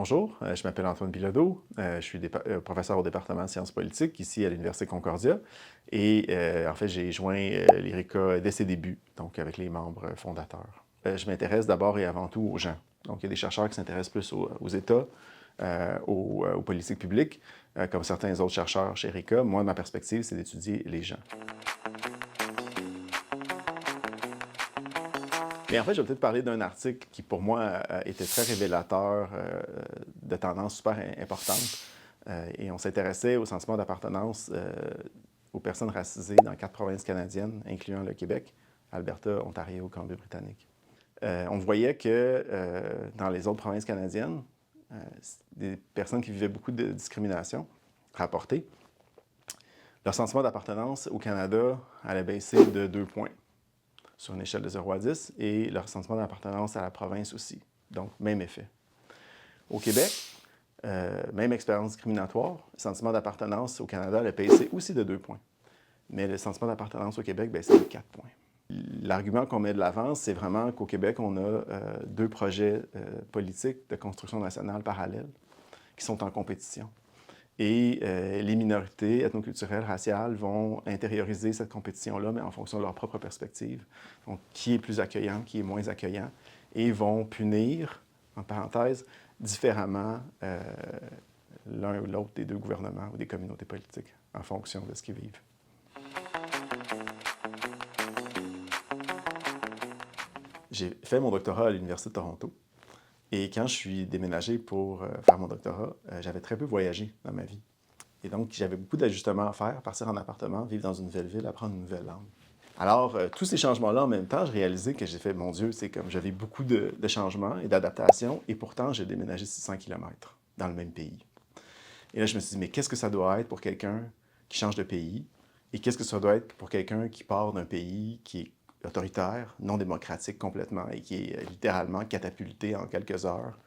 Bonjour, je m'appelle Antoine Bilodeau, je suis professeur au département de sciences politiques ici à l'Université Concordia et en fait j'ai joint l'IRECA dès ses débuts, donc avec les membres fondateurs. Je m'intéresse d'abord et avant tout aux gens. Donc il y a des chercheurs qui s'intéressent plus aux États, aux politiques publiques, comme certains autres chercheurs chez IRECA. Moi, ma perspective, c'est d'étudier les gens. Et en fait, je vais peut-être parler d'un article qui, pour moi, était très révélateur de tendances super importantes. Et on s'intéressait au sentiment d'appartenance aux personnes racisées dans 4 provinces canadiennes, incluant le Québec, Alberta, Ontario, Colombie-Britannique. On voyait que dans les autres provinces canadiennes, des personnes qui vivaient beaucoup de discrimination rapportées, leur sentiment d'appartenance au Canada allait baisser de 2 points sur une échelle de 0 à 10, et leur sentiment d'appartenance à la province aussi. Donc, même effet. Au Québec, même expérience discriminatoire, le sentiment d'appartenance au Canada a baissé aussi de 2 points. Mais le sentiment d'appartenance au Québec baissait de 4 points. L'argument qu'on met de l'avant, c'est vraiment qu'au Québec, on a 2 projets politiques de construction nationale parallèles qui sont en compétition. Et les minorités ethnoculturelles, raciales vont intérioriser cette compétition-là, mais en fonction de leur propre perspective. Donc, qui est plus accueillant, qui est moins accueillant, et vont punir, en parenthèse, différemment l'un ou l'autre des 2 gouvernements ou des communautés politiques, en fonction de ce qu'ils vivent. J'ai fait mon doctorat à l'Université de Toronto. Et quand je suis déménagé pour faire mon doctorat, j'avais très peu voyagé dans ma vie. Et donc, j'avais beaucoup d'ajustements à faire, partir en appartement, vivre dans une nouvelle ville, apprendre une nouvelle langue. Alors, tous ces changements-là, en même temps, je réalisais que j'ai fait, mon Dieu, c'est comme j'avais beaucoup de changements et d'adaptations, et pourtant, j'ai déménagé 600 km dans le même pays. Et là, je me suis dit, mais qu'est-ce que ça doit être pour quelqu'un qui change de pays? Et qu'est-ce que ça doit être pour quelqu'un qui part d'un pays qui est autoritaire, non démocratique complètement, et qui est littéralement catapulté en quelques heures,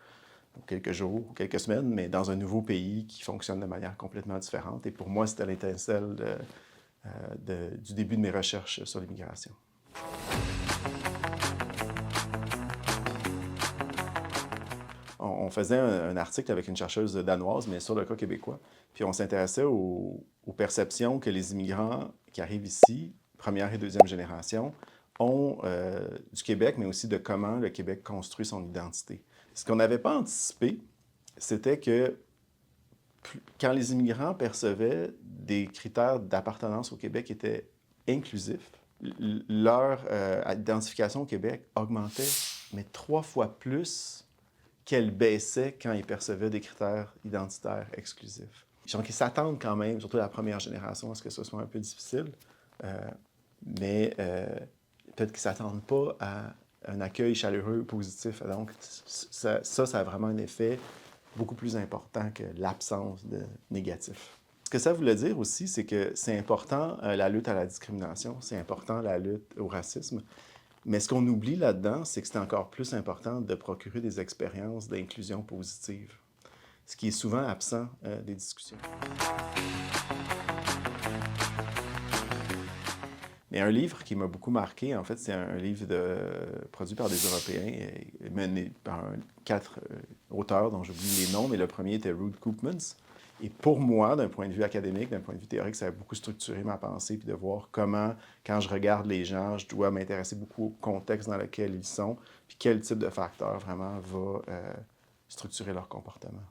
ou quelques jours, ou quelques semaines, mais dans un nouveau pays qui fonctionne de manière complètement différente. Et pour moi, c'était l'étincelle du début de mes recherches sur l'immigration. On faisait un article avec une chercheuse danoise, mais sur le cas québécois. Puis on s'intéressait aux perceptions que les immigrants qui arrivent ici, première et deuxième génération, ont du Québec, mais aussi de comment le Québec construit son identité. Ce qu'on n'avait pas anticipé, c'était que quand les immigrants percevaient des critères d'appartenance au Québec étaient inclusifs, leur identification au Québec augmentait, mais 3 fois plus qu'elle baissait quand ils percevaient des critères identitaires exclusifs. Donc, ils s'attendent quand même, surtout la première génération, à ce que ce soit un peu difficile, mais peut-être qu'ils ne s'attendent pas à un accueil chaleureux, positif. Donc, ça a vraiment un effet beaucoup plus important que l'absence de négatif. Ce que ça voulait dire aussi, c'est que c'est important la lutte à la discrimination, c'est important la lutte au racisme, mais ce qu'on oublie là-dedans, c'est que c'est encore plus important de procurer des expériences d'inclusion positive, ce qui est souvent absent des discussions. Mais un livre qui m'a beaucoup marqué, en fait, c'est un livre produit par des Européens, mené par 4 auteurs dont j'oublie les noms, mais le premier était Ruud Koopmans. Et pour moi, d'un point de vue académique, d'un point de vue théorique, ça a beaucoup structuré ma pensée, puis de voir comment, quand je regarde les gens, je dois m'intéresser beaucoup au contexte dans lequel ils sont, puis quel type de facteur vraiment va structurer leur comportement.